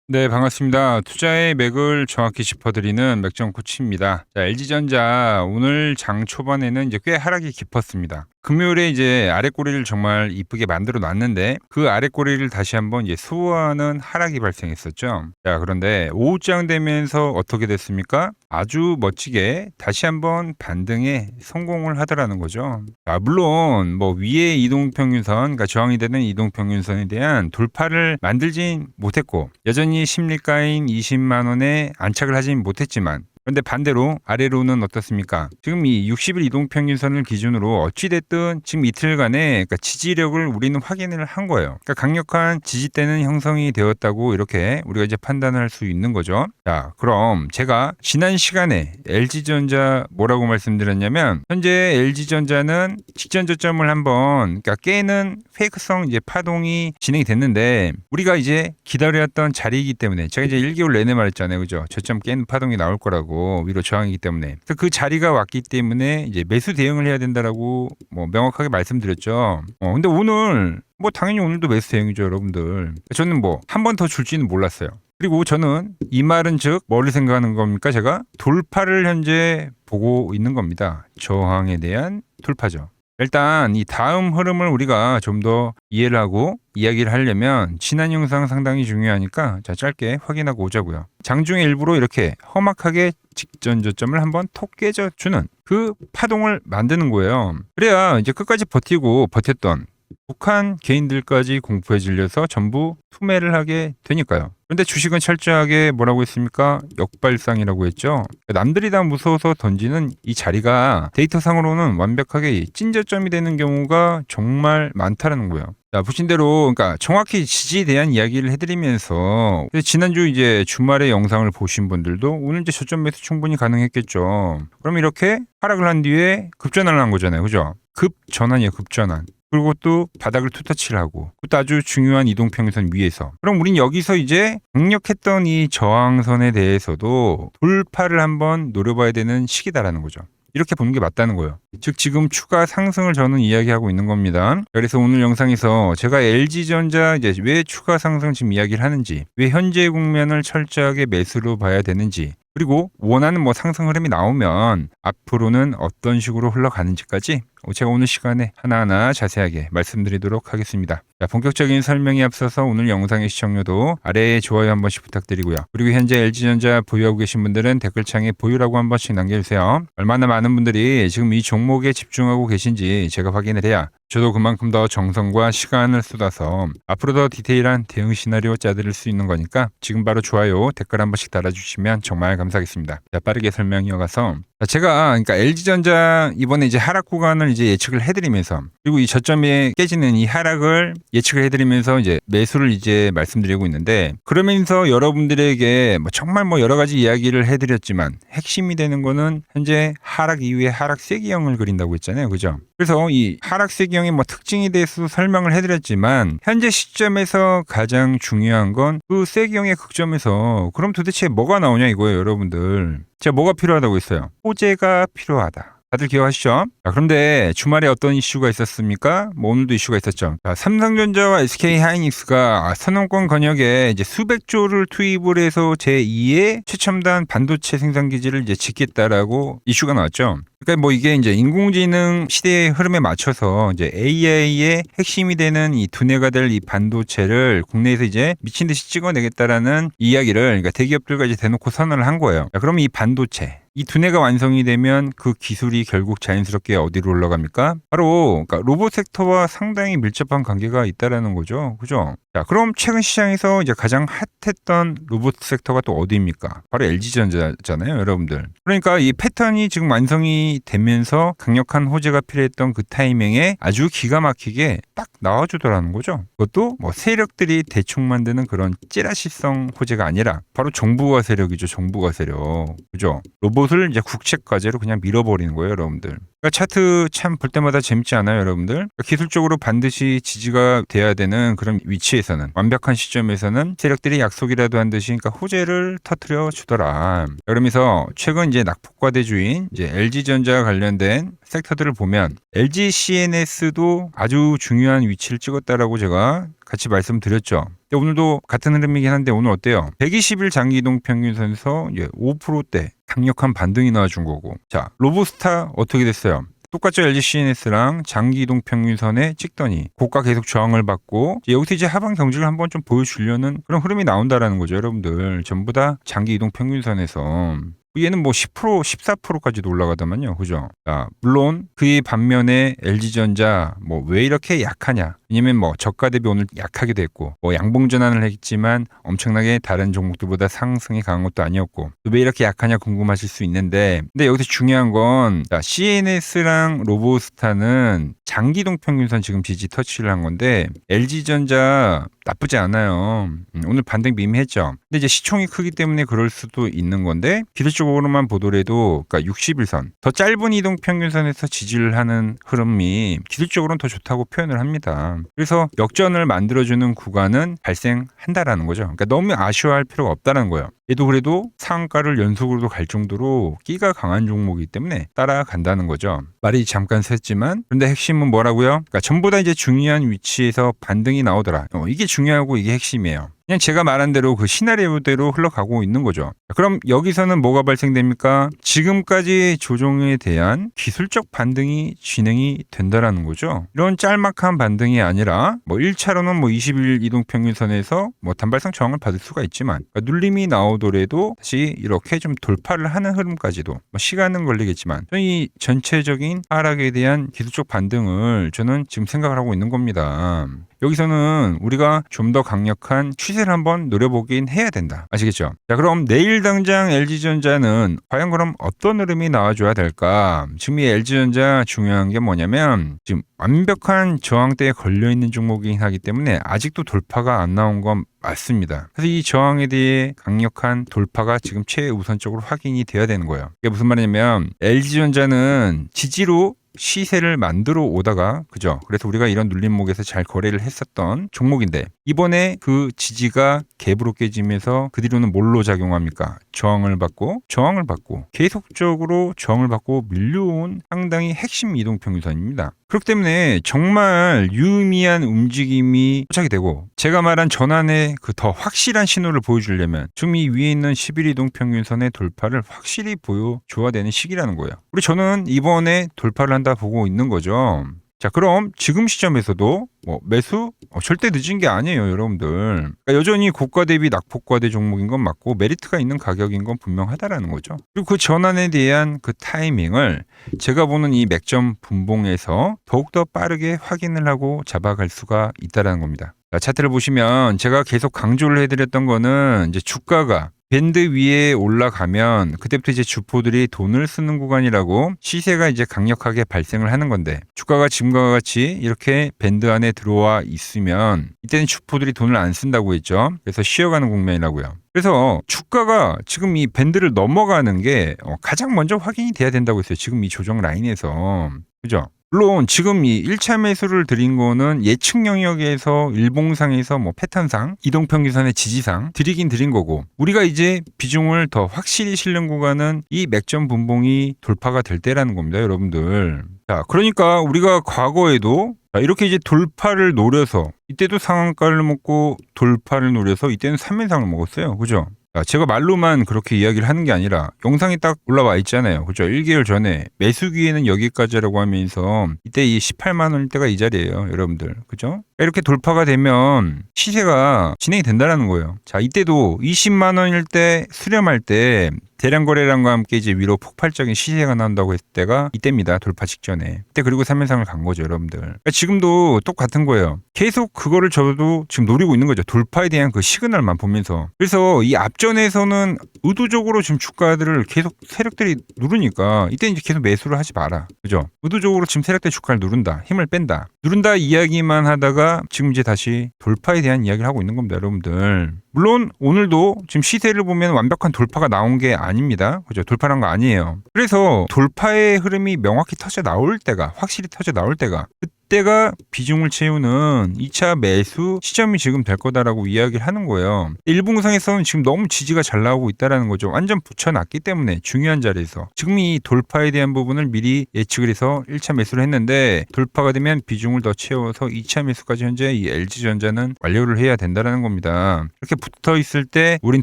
네, 반갑습니다. 투자의 맥을 정확히 짚어드리는 맥정 코치입니다. 자, LG전자 오늘 장 초반에는 이제 꽤 하락이 깊었습니다. 금요일에 이제 아랫꼬리를 정말 이쁘게 만들어 놨는데 그 아랫꼬리를 다시 한번 이제 소화하는 하락이 발생했었죠. 자, 그런데 오후장 되면서 어떻게 됐습니까? 아주 멋지게 다시 한번 반등에 성공을 하더라는 거죠. 자, 물론 뭐 위에 이동평균선, 그러니까 저항이 되는 이동평균선에 대한 돌파를 만들진 못했고 여전히 심리가인 20만 원에 안착을 하진 못했지만 그런데 반대로 아래로는 어떻습니까? 지금 이 60일 이동평균선을 기준으로 어찌됐든 지금 이틀간의 그러니까 지지력을 우리는 확인을 한 거예요. 그러니까 강력한 지지대는 형성이 되었다고 이렇게 우리가 이제 판단을 할 수 있는 거죠. 자, 그럼 제가 지난 시간에 LG전자 뭐라고 말씀드렸냐면 현재 LG전자는 직전 저점을 한번 그러니까 깨는 페이크성 이제 파동이 진행이 됐는데 우리가 이제 기다렸던 자리이기 때문에 제가 이제 1개월 내내 말했잖아요. 그죠? 저점 깨는 파동이 나올 거라고 위로 저항이기 때문에 그 자리가 왔기 때문에 이제 매수 대응을 해야 된다라고 뭐 명확하게 말씀드렸죠. 근데 오늘 뭐 당연히 오늘도 매수 대응이죠, 여러분들. 저는 뭐 한 번 더 줄지는 몰랐어요. 그리고 저는 이 말은 즉 뭐를 생각하는 겁니까? 제가 돌파를 현재 보고 있는 겁니다. 저항에 대한 돌파죠. 일단 이 다음 흐름을 우리가 좀 더 이해를 하고 이야기를 하려면 지난 영상 상당히 중요하니까 자 짧게 확인하고 오자고요. 장중에 일부러 이렇게 험악하게 직전 저점을 한번 톡 깨져주는 그 파동을 만드는 거예요. 그래야 이제 끝까지 버티고 버텼던 북한 개인들까지 공포에 질려서 전부 투매를 하게 되니까요. 그런데 주식은 철저하게 뭐라고 했습니까? 역발상이라고 했죠. 남들이 다 무서워서 던지는 이 자리가 데이터상으로는 완벽하게 찐저점이 되는 경우가 정말 많다는 거예요. 자, 보신 대로 그러니까 정확히 지지에 대한 이야기를 해드리면서 지난주 이제 주말에 영상을 보신 분들도 오늘 이제 저점 매수 충분히 가능했겠죠. 그럼 이렇게 하락을 한 뒤에 급전환을 한 거잖아요. 그죠? 급전환이에요. 급전환. 그리고 또 바닥을 투터치를 하고 그것도 아주 중요한 이동평균선 위에서 그럼 우린 여기서 이제 강력했던 이 저항선에 대해서도 돌파를 한번 노려봐야 되는 시기다라는 거죠. 이렇게 보는 게 맞다는 거예요. 즉 지금 추가 상승을 저는 이야기하고 있는 겁니다. 그래서 오늘 영상에서 제가 LG전자 이제 왜 추가 상승 지금 이야기를 하는지 왜 현재 국면을 철저하게 매수로 봐야 되는지 그리고 원하는 뭐 상승 흐름이 나오면 앞으로는 어떤 식으로 흘러가는지까지 제가 오늘 시간에 하나하나 자세하게 말씀드리도록 하겠습니다. 자, 본격적인 설명에 앞서서 오늘 영상의 시청료도 아래에 좋아요 한 번씩 부탁드리고요. 그리고 현재 LG전자 보유하고 계신 분들은 댓글창에 보유라고 한 번씩 남겨주세요. 얼마나 많은 분들이 지금 이 종목에 집중하고 계신지 제가 확인을 해야 저도 그만큼 더 정성과 시간을 쏟아서 앞으로 더 디테일한 대응 시나리오 짜드릴 수 있는 거니까 지금 바로 좋아요, 댓글 한 번씩 달아주시면 정말 감사하겠습니다. 자, 빠르게 설명 이어가서 제가 그러니까 LG전자 이번에 이제 하락 구간을 이제 예측을 해드리면서 그리고 이 저점에 깨지는 이 하락을 예측을 해드리면서 이제 매수를 이제 말씀드리고 있는데 그러면서 여러분들에게 뭐 정말 뭐 여러 가지 이야기를 해드렸지만 핵심이 되는 거는 현재 하락 이후에 하락 세기형을 그린다고 했잖아요, 그죠? 그래서 이 하락 세기형의 뭐 특징에 대해서 설명을 해드렸지만 현재 시점에서 가장 중요한 건 그 세기형의 극점에서 그럼 도대체 뭐가 나오냐 이거예요, 여러분들. 제가 뭐가 필요하다고 했어요? 호재가 필요하다. 다들 기억하시죠? 자, 그런데 주말에 어떤 이슈가 있었습니까? 뭐 오늘도 이슈가 있었죠. 자, 삼성전자와 SK하이닉스가 선언권 권역에 이제 수백조를 투입을 해서 제2의 최첨단 반도체 생산 기지를 이제 짓겠다라고 이슈가 나왔죠. 그러니까 뭐 이게 이제 인공지능 시대의 흐름에 맞춰서 이제 AI의 핵심이 되는 이 두뇌가 될 이 반도체를 국내에서 이제 미친 듯이 찍어내겠다라는 이야기를 그러니까 대기업들과 이제 대놓고 선언을 한 거예요. 자, 그럼 이 반도체 이 두뇌가 완성이 되면 그 기술이 결국 자연스럽게 어디로 올라갑니까? 바로 그러니까 로봇 섹터와 상당히 밀접한 관계가 있다라는 거죠. 그죠? 자, 그럼 최근 시장에서 이제 가장 핫했던 로봇 섹터가 또 어디입니까? 바로 LG전자잖아요, 여러분들. 그러니까 이 패턴이 지금 완성이 되면서 강력한 호재가 필요했던 그 타이밍에 아주 기가 막히게 딱 나와주더라는 거죠. 그것도 뭐 세력들이 대충 만드는 그런 찌라시성 호재가 아니라 바로 정부가 세력이죠, 정부가 세력. 그죠? 로봇을 이제 국책 과제로 그냥 밀어버리는 거예요, 여러분들. 차트 참 볼 때마다 재밌지 않아요, 여러분들? 기술적으로 반드시 지지가 돼야 되는 그런 위치에서는, 완벽한 시점에서는 세력들이 약속이라도 한 듯이 그러니까 호재를 터트려 주더라. 그러면서 최근 이제 낙폭과대주인 이제 LG전자 관련된 섹터들을 보면 LG CNS도 아주 중요한 위치를 찍었다라고 제가 같이 말씀드렸죠. 근데 오늘도 같은 흐름이긴 한데 오늘 어때요? 120일 장기 이동 평균선에서 5%대 강력한 반등이 나와준 거고. 자, 로보스타 어떻게 됐어요? 똑같죠. LG CNS랑 장기 이동 평균선에 찍더니 고가 계속 저항을 받고 여기서 이제 하방 경직을 한번 좀 보여주려는 그런 흐름이 나온다라는 거죠. 여러분들 전부 다 장기 이동 평균선에서 얘는 뭐 10%, 14%까지도 올라가더만요. 그죠? 자, 물론 그의 반면에 LG전자 뭐 왜 이렇게 약하냐? 왜냐면 뭐 저가 대비 오늘 약하기도 했고 뭐 양봉 전환을 했지만 엄청나게 다른 종목들보다 상승이 강한 것도 아니었고 왜 이렇게 약하냐 궁금하실 수 있는데 근데 여기서 중요한 건 CNS랑 로보스타는 장기동 평균선 지금 지지 터치를 한 건데 LG전자 나쁘지 않아요. 오늘 반등 미미했죠. 근데 이제 시총이 크기 때문에 그럴 수도 있는 건데 기술적으로만 보더라도 그러니까 60일선 더 짧은 이동 평균선에서 지지를 하는 흐름이 기술적으로는 더 좋다고 표현을 합니다. 그래서 역전을 만들어주는 구간은 발생한다라는 거죠. 그러니까 너무 아쉬워할 필요가 없다는 거예요. 얘도 그래도 상한가를 연속으로도 갈 정도로 끼가 강한 종목이기 때문에 따라간다는 거죠. 말이 잠깐 샜지만 그런데 핵심은 뭐라고요? 그러니까 전부 다 이제 중요한 위치에서 반등이 나오더라. 이게 중요하고 이게 핵심이에요. 그냥 제가 말한 대로 그 시나리오대로 흘러가고 있는 거죠. 그럼 여기서는 뭐가 발생됩니까? 지금까지 조정에 대한 기술적 반등이 진행이 된다라는 거죠. 이런 짤막한 반등이 아니라 뭐 1차로는 뭐 20일 이동평균선에서 뭐 단발성 저항을 받을 수가 있지만 그러니까 눌림이 나오더라도 다시 이렇게 좀 돌파를 하는 흐름까지도 뭐 시간은 걸리겠지만 이 전체적인 하락에 대한 기술적 반등을 저는 지금 생각을 하고 있는 겁니다. 여기서는 우리가 좀 더 강력한 추세를 한번 노려보긴 해야 된다. 아시겠죠? 자, 그럼 내일 당장 LG전자는 과연 그럼 어떤 흐름이 나와줘야 될까? 지금 이 LG전자 중요한 게 뭐냐면 지금 완벽한 저항대에 걸려있는 종목이긴 하기 때문에 아직도 돌파가 안 나온 건 맞습니다. 그래서 이 저항에 대해 강력한 돌파가 지금 최우선적으로 확인이 돼야 되는 거예요. 이게 무슨 말이냐면 LG전자는 지지로 시세를 만들어 오다가 그죠? 그래서 우리가 이런 눌림목에서 잘 거래를 했었던 종목인데 이번에 그 지지가 갭으로 깨지면서 그 뒤로는 뭘로 작용합니까? 저항을 받고 계속적으로 저항을 받고 밀려온 상당히 핵심 이동평균선입니다. 그렇기 때문에 정말 유의미한 움직임이 포착이 되고 제가 말한 전환의 그 더 확실한 신호를 보여주려면 지금 이 위에 있는 11 이동평균선의 돌파를 확실히 보여줘야 되는 시기라는 거예요. 우리 저는 이번에 돌파를 한다 보고 있는 거죠. 자, 그럼 지금 시점에서도 뭐 매수 절대 늦은 게 아니에요, 여러분들. 그러니까 여전히 고가 대비 낙폭과대 종목인 건 맞고 메리트가 있는 가격인 건 분명하다라는 거죠. 그리고 그 전환에 대한 그 타이밍을 제가 보는 이 맥점 분봉에서 더욱더 빠르게 확인을 하고 잡아갈 수가 있다라는 겁니다. 자, 차트를 보시면 제가 계속 강조를 해드렸던 거는 이제 주가가 밴드 위에 올라가면 그때부터 이제 주포들이 돈을 쓰는 구간이라고 시세가 이제 강력하게 발생을 하는 건데 주가가 지금과 같이 이렇게 밴드 안에 들어와 있으면 이때는 주포들이 돈을 안 쓴다고 했죠. 그래서 쉬어가는 국면이라고요. 그래서 주가가 지금 이 밴드를 넘어가는 게 가장 먼저 확인이 돼야 된다고 했어요. 지금 이 조정 라인에서. 그죠? 물론 지금 이 1차 매수를 드린 거는 예측 영역에서 일봉상에서 뭐 패턴상 이동평균선의 지지상 드리긴 드린 거고 우리가 이제 비중을 더 확실히 실는 구간은 이 맥점 분봉이 돌파가 될 때라는 겁니다, 여러분들. 자, 그러니까 우리가 과거에도 이렇게 이제 돌파를 노려서 이때도 상한가를 먹고 돌파를 노려서 이때는 3연상을 먹었어요. 그죠? 제가 말로만 그렇게 이야기를 하는 게 아니라 영상이 딱 올라와 있잖아요. 그죠? 1개월 전에 매수 기회는 여기까지라고 하면서 이때 이 18만 원일 때가 이 자리예요, 여러분들. 그죠? 이렇게 돌파가 되면 시세가 진행이 된다는 거예요. 자, 이때도 20만 원일 때 수렴할 때 대량 거래량과 함께 이제 위로 폭발적인 시세가 나온다고 했을 때가 이때입니다. 돌파 직전에. 그때 그리고 3연상을 간 거죠, 여러분들. 그러니까 지금도 똑같은 거예요. 계속 그거를 저도 지금 노리고 있는 거죠. 돌파에 대한 그 시그널만 보면서. 그래서 이 앞전에서는 의도적으로 지금 주가들을 계속 세력들이 누르니까 이때 이제 계속 매수를 하지 마라. 그죠? 의도적으로 지금 세력들 주가를 누른다. 힘을 뺀다. 누른다 이야기만 하다가 지금 이제 다시 돌파에 대한 이야기를 하고 있는 겁니다, 여러분들. 물론 오늘도 지금 시세를 보면 완벽한 돌파가 나온 게 아닙니다. 그죠? 돌파한 거 아니에요. 그래서 돌파의 흐름이 명확히 터져 나올 때가, 확실히 터져 나올 때가, 그때가 비중을 채우는 2차 매수 시점이 지금 될 거다라고 이야기를 하는 거예요. 일봉상에서는 지금 너무 지지가 잘 나오고 있다라는 거죠. 완전 붙여놨기 때문에 중요한 자리에서 지금 이 돌파에 대한 부분을 미리 예측을 해서 1차 매수를 했는데, 돌파가 되면 비중을 더 채워서 2차 매수까지 현재 이 LG전자는 완료를 해야 된다라는 겁니다. 이렇게 붙어 있을 때 우린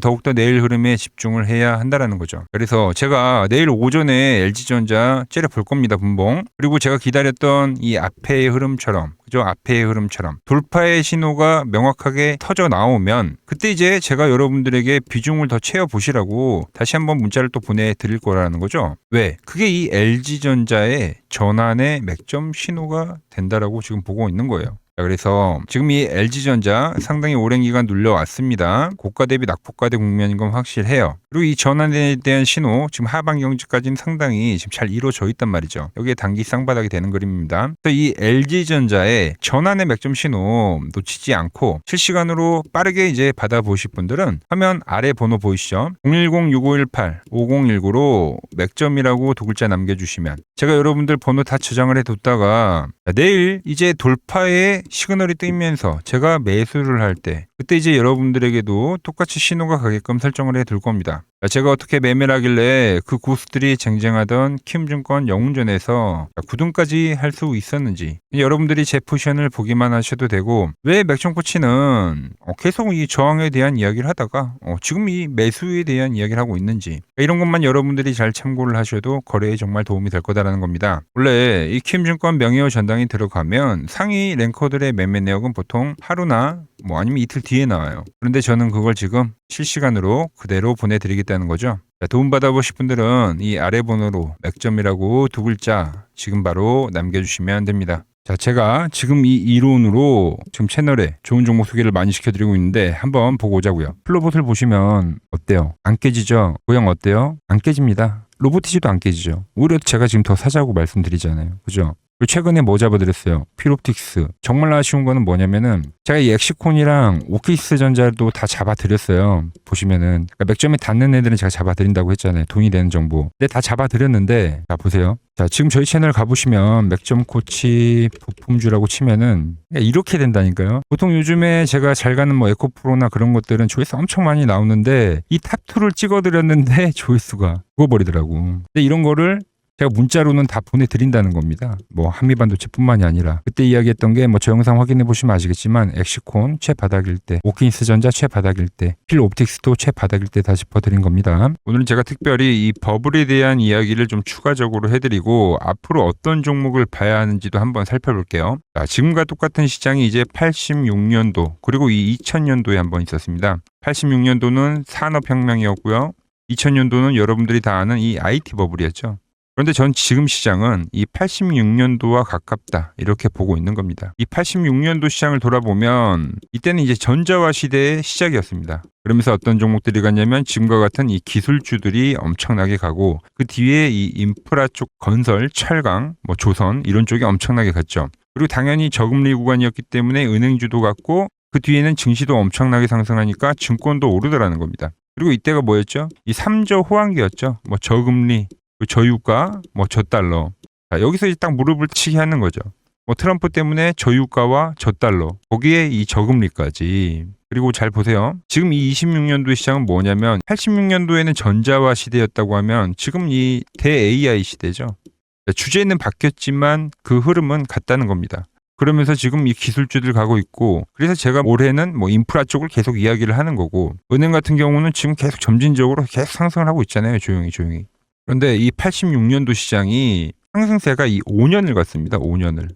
더욱더 내일 흐름에 집중을 해야 한다라는 거죠. 그래서 제가 내일 오전에 LG전자 째려볼 겁니다. 분봉. 그리고 제가 기다렸던 이 앞에의 흐름처럼, 그죠? 앞에의 흐름처럼 돌파의 신호가 명확하게 터져 나오면 그때 이제 제가 여러분들에게 비중을 더 채워 보시라고 다시 한번 문자를 또 보내드릴 거라는 거죠. 왜? 그게 이 LG전자의 전환의 맥점 신호가 된다라고 지금 보고 있는 거예요. 자, 그래서 지금 이 LG전자 상당히 오랜 기간 눌려왔습니다. 고가 대비 낙폭과대 국면인 건 확실해요. 그리고 이 전환에 대한 신호, 지금 하방 경직까지는 상당히 지금 잘 이루어져 있단 말이죠. 여기에 단기 쌍바닥이 되는 그림입니다. 그래서 이 LG전자의 전환의 맥점 신호 놓치지 않고 실시간으로 빠르게 이제 받아보실 분들은 화면 아래 번호 보이시죠? 010-6518-5019로 맥점이라고 두 글자 남겨주시면 제가 여러분들 번호 다 저장을 해뒀다가 내일 이제 돌파의 시그널이 뜨면서 제가 매수를 할 때 그때 이제 여러분들에게도 똑같이 신호가 가게끔 설정을 해둘 겁니다. 제가 어떻게 매매를 하길래 그 고수들이 쟁쟁하던 킴증권 영운전에서 9등까지 할 수 있었는지 여러분들이 제 포지션을 보기만 하셔도 되고, 왜 맥정코치는 계속 이 저항에 대한 이야기를 하다가 지금 이 매수에 대한 이야기를 하고 있는지, 이런 것만 여러분들이 잘 참고를 하셔도 거래에 정말 도움이 될 거다라는 겁니다. 원래 이 킴증권 명예호 전당이 들어가면 상위 랭커들의 매매 내역은 보통 하루나 아니면 이틀 뒤에 나와요. 그런데 저는 그걸 지금 실시간으로 그대로 보내드리겠다는 거죠. 도움받아 보실 분들은 이 아래 번호로 맥점이라고 두 글자 지금 바로 남겨주시면 됩니다. 자, 제가 지금 이 이론으로 지금 채널에 좋은 종목 소개를 많이 시켜드리고 있는데 한번 보고 오자고요. 플로봇을 보시면 어때요? 안 깨지죠? 모양 어때요? 안 깨집니다. 로보티지도 안 깨지죠. 오히려 제가 지금 더 사자고 말씀드리잖아요. 그죠? 최근에 뭐 잡아드렸어요? 필옵틱스. 정말 아쉬운 거는 뭐냐면은 제가 이 엑시콘이랑 오키스 전자도 다 잡아드렸어요. 보시면은 그러니까 맥점에 닿는 애들은 제가 잡아드린다고 했잖아요. 돈이 되는 정보. 근데 다 잡아드렸는데, 자 보세요. 자 지금 저희 채널 가보시면 맥점 코치 부품주라고 치면은 이렇게 된다니까요. 보통 요즘에 제가 잘 가는 뭐 에코프로나 그런 것들은 조회수 엄청 많이 나오는데 이 탑2를 찍어드렸는데 조회수가 죽어버리더라고. 근데 이런 거를 제가 문자로는 다 보내드린다는 겁니다. 뭐 한미반도체뿐만이 아니라 그때 이야기했던 게 뭐 저 영상 확인해 보시면 아시겠지만 엑시콘 최바닥일 때, 오킨스 전자 최바닥일 때, 필옵틱스도 최바닥일 때 다 짚어드린 겁니다. 오늘은 제가 특별히 이 버블에 대한 이야기를 좀 추가적으로 해드리고 앞으로 어떤 종목을 봐야 하는지도 한번 살펴볼게요. 자, 지금과 똑같은 시장이 이제 86년도 그리고 이 2000년도에 한번 있었습니다. 86년도는 산업혁명이었고요. 2000년도는 여러분들이 다 아는 이 IT 버블이었죠. 그런데 전 지금 시장은 이 86년도와 가깝다 이렇게 보고 있는 겁니다. 이 86년도 시장을 돌아보면 이때는 이제 전자화 시대의 시작이었습니다. 그러면서 어떤 종목들이 갔냐면 지금과 같은 이 기술주들이 엄청나게 가고 그 뒤에 이 인프라 쪽 건설, 철강, 뭐 조선 이런 쪽이 엄청나게 갔죠. 그리고 당연히 저금리 구간이었기 때문에 은행주도 갔고 그 뒤에는 증시도 엄청나게 상승하니까 증권도 오르더라는 겁니다. 그리고 이때가 뭐였죠? 이 3저 호황기였죠. 뭐 저금리, 저유가, 뭐 저달러. 자, 여기서 이제 딱 무릎을 치게 하는 거죠. 뭐 트럼프 때문에 저유가와 저달러, 거기에 이 저금리까지. 그리고 잘 보세요. 지금 이 26년도 시장은 뭐냐면 86년도에는 전자화 시대였다고 하면 지금 이 대-AI 시대죠. 주제는 바뀌었지만 그 흐름은 같다는 겁니다. 그러면서 지금 이 기술주들 가고 있고, 그래서 제가 올해는 뭐 인프라 쪽을 계속 이야기를 하는 거고, 은행 같은 경우는 지금 계속 점진적으로 계속 상승을 하고 있잖아요. 조용히. 그런데 이 86년도 시장이 상승세가 이 5년을 갔습니다. 5년을.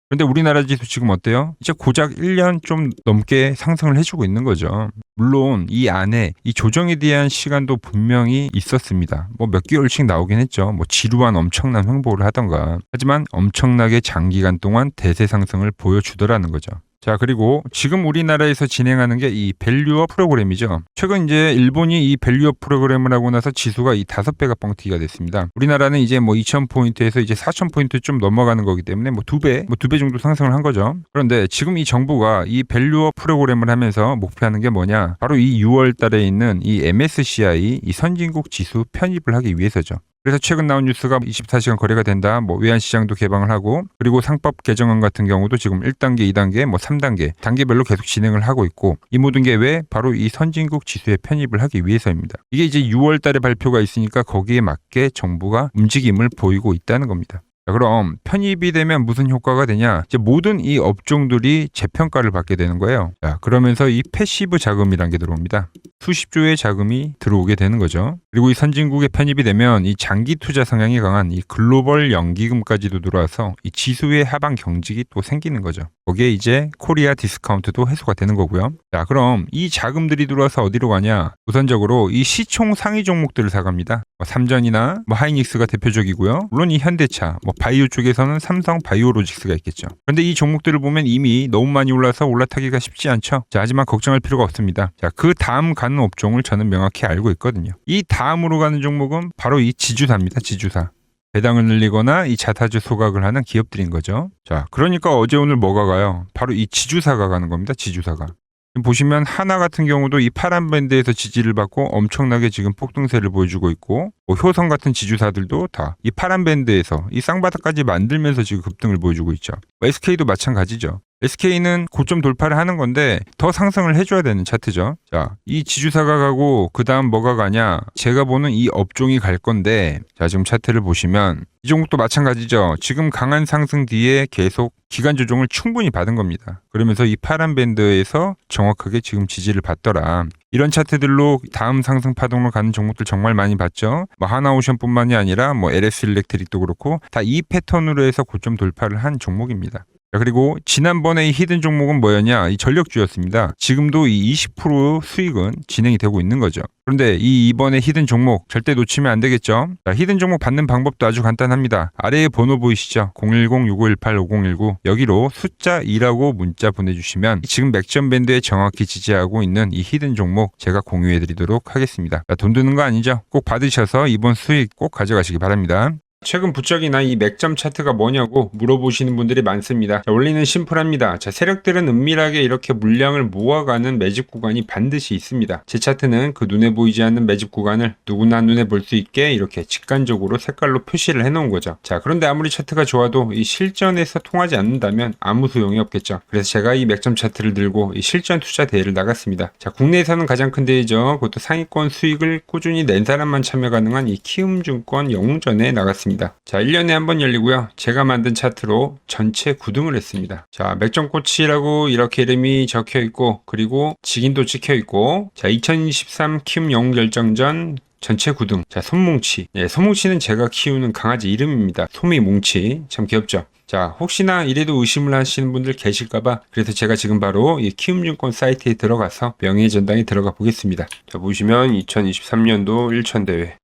그런데 우리나라 지수 지금 어때요? 이제 고작 1년 좀 넘게 상승을 해주고 있는 거죠. 물론 이 안에 이 조정에 대한 시간도 분명히 있었습니다. 뭐 몇 개월씩 나오긴 했죠. 뭐 지루한 엄청난 횡보를 하던가. 하지만 엄청나게 장기간 동안 대세 상승을 보여주더라는 거죠. 자, 그리고 지금 우리나라에서 진행하는 게 이 밸류업 프로그램이죠. 최근 이제 일본이 이 밸류업 프로그램을 하고 나서 지수가 이 5배가 뻥튀기가 됐습니다. 우리나라는 이제 뭐 2,000포인트에서 이제 4,000포인트 좀 넘어가는 거기 때문에 뭐 2배 정도 상승을 한 거죠. 그런데 지금 이 정부가 이 밸류업 프로그램을 하면서 목표하는 게 뭐냐? 바로 이 6월 달에 있는 이 MSCI 이 선진국 지수 편입을 하기 위해서죠. 그래서 최근 나온 뉴스가 24시간 거래가 된다. 뭐 외환시장도 개방을 하고, 그리고 상법 개정안 같은 경우도 지금 1단계, 2단계, 뭐 3단계 단계별로 계속 진행을 하고 있고, 이 모든 게 왜? 바로 이 선진국 지수에 편입을 하기 위해서입니다. 이게 이제 6월 달에 발표가 있으니까 거기에 맞게 정부가 움직임을 보이고 있다는 겁니다. 자, 그럼 편입이 되면 무슨 효과가 되냐? 이제 모든 이 업종들이 재평가를 받게 되는 거예요. 자, 그러면서 이 패시브 자금이란 게 들어옵니다. 수십조의 자금이 들어오게 되는 거죠. 그리고 이 선진국에 편입이 되면 이 장기 투자 성향이 강한 이 글로벌 연기금까지도 들어와서 이 지수의 하방 경직이 또 생기는 거죠. 거기에 이제 코리아 디스카운트도 해소가 되는 거고요. 자, 그럼 이 자금들이 들어와서 어디로 가냐? 우선적으로 이 시총 상위 종목들을 사갑니다. 삼전이나 뭐 하이닉스가 대표적이고요. 물론 이 현대차, 뭐 바이오 쪽에서는 삼성 바이오로직스가 있겠죠. 그런데 이 종목들을 보면 이미 너무 많이 올라서 올라타기가 쉽지 않죠. 자, 하지만 걱정할 필요가 없습니다. 자, 그 다음 가는 업종을 저는 명확히 알고 있거든요. 이 다음으로 가는 종목은 바로 이 지주사입니다. 지주사. 배당을 늘리거나 이 자사주 소각을 하는 기업들인 거죠. 자, 그러니까 어제 오늘 뭐가 가요? 바로 이 지주사가 가는 겁니다. 지주사가. 지금 보시면 하나 같은 경우도 이 파란 밴드에서 지지를 받고 엄청나게 지금 폭등세를 보여주고 있고, 뭐 효성 같은 지주사들도 다 이 파란 밴드에서 이 쌍바닥까지 만들면서 지금 급등을 보여주고 있죠. SK도 마찬가지죠. SK는 고점 돌파를 하는 건데 더 상승을 해줘야 되는 차트죠. 자, 이 지주사가 가고 그 다음 뭐가 가냐? 제가 보는 이 업종이 갈 건데, 자, 지금 차트를 보시면 이 종목도 마찬가지죠. 지금 강한 상승 뒤에 계속 기간 조정을 충분히 받은 겁니다. 그러면서 이 파란 밴드에서 정확하게 지금 지지를 받더라. 이런 차트들로 다음 상승 파동으로 가는 종목들 정말 많이 봤죠. 뭐 하나오션뿐만이 아니라 뭐 LS 일렉트릭도 그렇고 다 이 패턴으로 해서 고점 돌파를 한 종목입니다. 자, 그리고 지난번에 이 히든 종목은 뭐였냐? 이 전력주였습니다. 지금도 이 20% 수익은 진행이 되고 있는 거죠. 그런데 이번에 히든 종목 절대 놓치면 안 되겠죠? 자, 히든 종목 받는 방법도 아주 간단합니다. 아래에 번호 보이시죠? 010-6518-5019 여기로 숫자 2라고 문자 보내주시면 지금 맥점 밴드에 정확히 지지하고 있는 이 히든 종목 제가 공유해드리도록 하겠습니다. 자, 돈 드는 거 아니죠? 꼭 받으셔서 이번 수익 꼭 가져가시기 바랍니다. 최근 부쩍이나 이 맥점 차트가 뭐냐고 물어보시는 분들이 많습니다. 자, 원리는 심플합니다. 자, 세력들은 은밀하게 이렇게 물량을 모아가는 매집 구간이 반드시 있습니다. 제 차트는 그 눈에 보이지 않는 매집 구간을 누구나 눈에 볼 수 있게 이렇게 직관적으로 색깔로 표시를 해놓은 거죠. 자, 그런데 아무리 차트가 좋아도 이 실전에서 통하지 않는다면 아무 소용이 없겠죠. 그래서 제가 이 맥점 차트를 들고 이 실전 투자 대회를 나갔습니다. 자, 국내에서는 가장 큰 대회죠. 그것도 상위권 수익을 꾸준히 낸 사람만 참여 가능한 이 키움증권 영웅전에 나갔습니다. 자, 1년에 한 번 열리고요. 제가 만든 차트로 전체 9등을 했습니다. 자, 맥점코치라고 이렇게 이름이 적혀 있고, 그리고 직인도 찍혀 있고, 자, 2023 키움 영웅 결정전 전체 9등. 자, 솜뭉치. 예, 솜뭉치는 제가 키우는 강아지 이름입니다. 솜이뭉치. 참 귀엽죠? 자, 혹시나 이래도 의심을 하시는 분들 계실까봐 그래서 제가 지금 바로 이 키움증권 사이트에 들어가서 명예의 전당에 들어가 보겠습니다. 자, 보시면 2023년도 1천대회.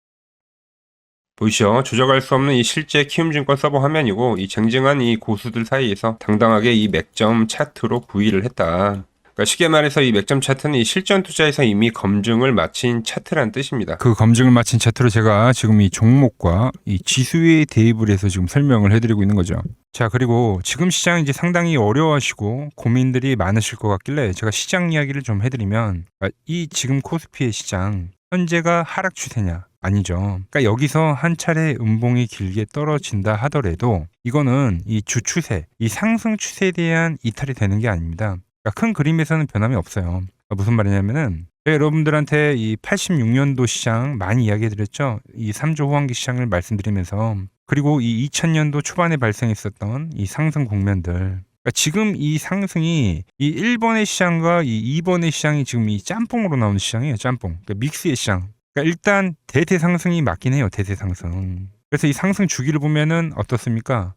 보이시죠? 조작할 수 없는 이 실제 키움증권 서버 화면이고, 이 쟁쟁한 이 고수들 사이에서 당당하게 이 맥점 차트로 구의를 했다. 그러니까 쉽게 말해서 이 맥점 차트는 이 실전 투자에서 이미 검증을 마친 차트란 뜻입니다. 그 검증을 마친 차트로 제가 지금 이 종목과 이 지수에 대입을 해서 지금 설명을 해드리고 있는 거죠. 자, 그리고 지금 시장 이제 상당히 어려워하시고 고민들이 많으실 것 같길래 제가 시장 이야기를 좀 해드리면, 이 지금 코스피의 시장 현재가 하락 추세냐? 아니죠. 그러니까 여기서 한 차례 음봉이 길게 떨어진다 하더라도 이거는 이 주추세, 이 상승 추세에 대한 이탈이 되는 게 아닙니다. 그러니까 큰 그림에서는 변함이 없어요. 그러니까 무슨 말이냐면은 제가 여러분들한테 이 86년도 시장 많이 이야기해드렸죠. 이 3조 호황기 시장을 말씀드리면서, 그리고 이 2000년도 초반에 발생했었던 이 상승 국면들. 그러니까 지금 이 상승이 이 1번의 시장과 이 2번의 시장이 지금 이 짬뽕으로 나오는 시장이에요. 짬뽕. 그러니까 믹스의 시장. 그러니까 일단 대세 상승이 맞긴 해요. 대세 상승. 그래서 이 상승 주기를 보면은 어떻습니까?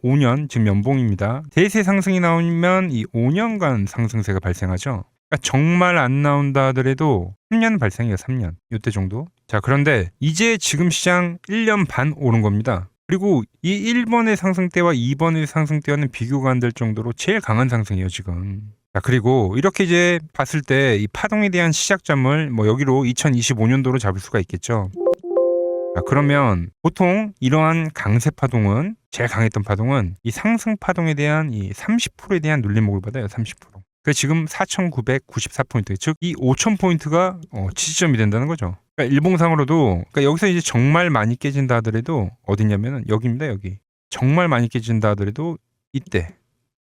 5년 지금 연봉입니다. 대세 상승이 나오면 이 5년간 상승세가 발생하죠. 그러니까 정말 안 나온다 하더라도 3년 발생해요. 3년. 이때 정도. 자, 그런데 이제 지금 시장 1년 반 오른 겁니다. 그리고 이 1번의 상승대와 2번의 상승대와는 비교가 안 될 정도로 제일 강한 상승이에요, 지금. 자, 그리고 이렇게 이제 봤을 때 이 파동에 대한 시작점을 뭐 여기로 2025년도로 잡을 수가 있겠죠. 자, 그러면 보통 이러한 강세 파동은, 제일 강했던 파동은 이 상승 파동에 대한 이 30%에 대한 눌림목을 받아요. 30%. 그 지금 4,994포인트, 즉 이 5,000포인트가 지지점이 된다는 거죠. 그러니까 일봉상으로도, 그러니까 여기서 이제 정말 많이 깨진다 하더라도 어디냐면은 여기입니다. 여기. 정말 많이 깨진다 하더라도 이때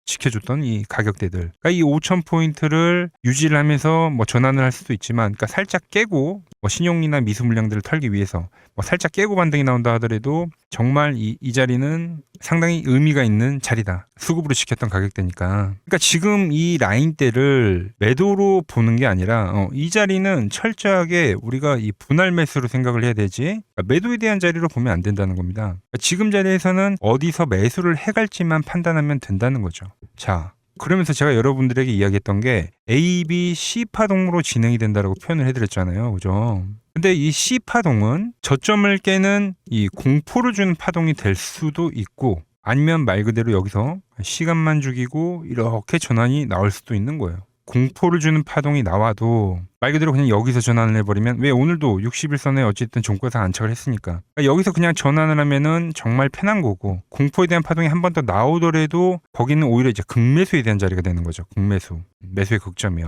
지켜줬던 이 가격대들. 그러니까 이 5,000포인트를 유지를 하면서 뭐 전환을 할 수도 있지만, 그러니까 살짝 깨고 뭐 신용이나 미수 물량들을 털기 위해서 뭐 살짝 깨고 반등이 나온다 하더라도 정말 이 자리는 상당히 의미가 있는 자리다. 수급으로 지켰던 가격대니까. 그러니까 지금 이 라인대를 매도로 보는 게 아니라 이 자리는 철저하게 우리가 이 분할 매수로 생각을 해야 되지, 그러니까 매도에 대한 자리로 보면 안 된다는 겁니다. 그러니까 지금 자리에서는 어디서 매수를 해갈지만 판단하면 된다는 거죠. 자, 그러면서 제가 여러분들에게 이야기했던 게 A, B, C 파동으로 진행이 된다라고 표현을 해드렸잖아요. 그죠? 근데 이 C 파동은 저점을 깨는 이 공포를 주는 파동이 될 수도 있고, 아니면 말 그대로 여기서 시간만 죽이고 이렇게 전환이 나올 수도 있는 거예요. 공포를 주는 파동이 나와도 말 그대로 그냥 여기서 전환을 해버리면, 왜 오늘도 60일선에 어쨌든 종가상 안착을 했으니까, 그러니까 여기서 그냥 전환을 하면은 정말 편한 거고, 공포에 대한 파동이 한 번 더 나오더라도 거기는 오히려 이제 극매수에 대한 자리가 되는 거죠. 극매수, 매수의 극점이요.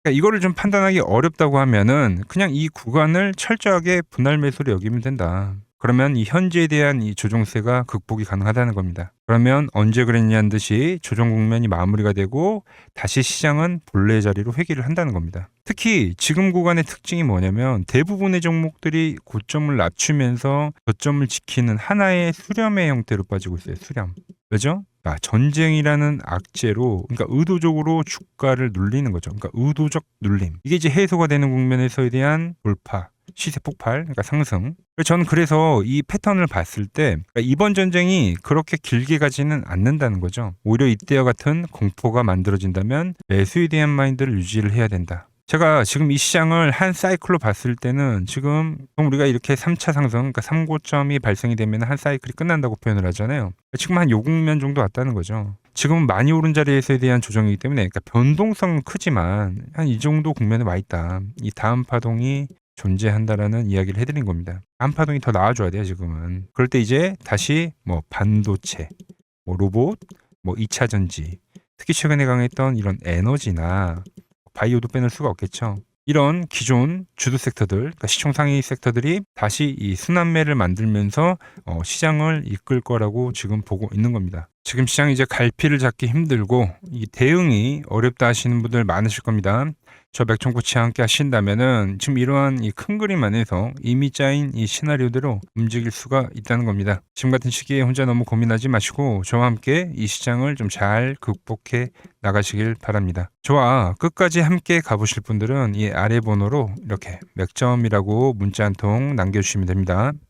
그러니까 이거를 좀 판단하기 어렵다고 하면은 그냥 이 구간을 철저하게 분할 매수로 여기면 된다. 그러면 이 현재에 대한 이 조정세가 극복이 가능하다는 겁니다. 그러면 언제 그랬냐는 듯이 조정 국면이 마무리가 되고 다시 시장은 본래의 자리로 회귀를 한다는 겁니다. 특히 지금 구간의 특징이 뭐냐면 대부분의 종목들이 고점을 낮추면서 저점을 지키는 하나의 수렴의 형태로 빠지고 있어요. 수렴. 왜죠? 전쟁이라는 악재로, 그러니까 의도적으로 주가를 눌리는 거죠. 그러니까 의도적 눌림. 이게 이제 해소가 되는 국면에서에 대한 돌파, 시세 폭발, 그러니까 상승. 저는 그래서 이 패턴을 봤을 때 그러니까 이번 전쟁이 그렇게 길게 가지는 않는다는 거죠. 오히려 이때와 같은 공포가 만들어진다면 매수에 대한 마인드를 유지를 해야 된다. 제가 지금 이 시장을 한 사이클로 봤을 때는 지금 우리가 이렇게 3차 상승, 그러니까 3고점이 발생이 되면 한 사이클이 끝난다고 표현을 하잖아요. 지금 한 요 국면 정도 왔다는 거죠. 지금은 많이 오른 자리에서에 대한 조정이기 때문에, 그러니까 변동성은 크지만 한 이 정도 국면에 와 있다. 이 다음 파동이 존재한다라는 이야기를 해드린 겁니다. 다음 파동이 더 나와줘야 돼요, 지금은. 그럴 때 이제 다시 뭐 반도체, 뭐 로봇, 뭐 2차 전지, 특히 최근에 강했던 이런 에너지나 바이오도 빼놓을 수가 없겠죠. 이런 기존 주도 섹터들, 그러니까 시총 상위 섹터들이 다시 이 순환매를 만들면서 시장을 이끌 거라고 지금 보고 있는 겁니다. 지금 시장이 이제 갈피를 잡기 힘들고 이 대응이 어렵다 하시는 분들 많으실 겁니다. 저 맥종코치와 함께 하신다면은 지금 이러한 이 큰 그림 안에서 이미 짜인 이 시나리오대로 움직일 수가 있다는 겁니다. 지금 같은 시기에 혼자 너무 고민하지 마시고 저와 함께 이 시장을 좀 잘 극복해 나가시길 바랍니다. 저와 끝까지 함께 가보실 분들은 이 아래 번호로 이렇게 맥점이라고 문자 한 통 남겨주시면 됩니다.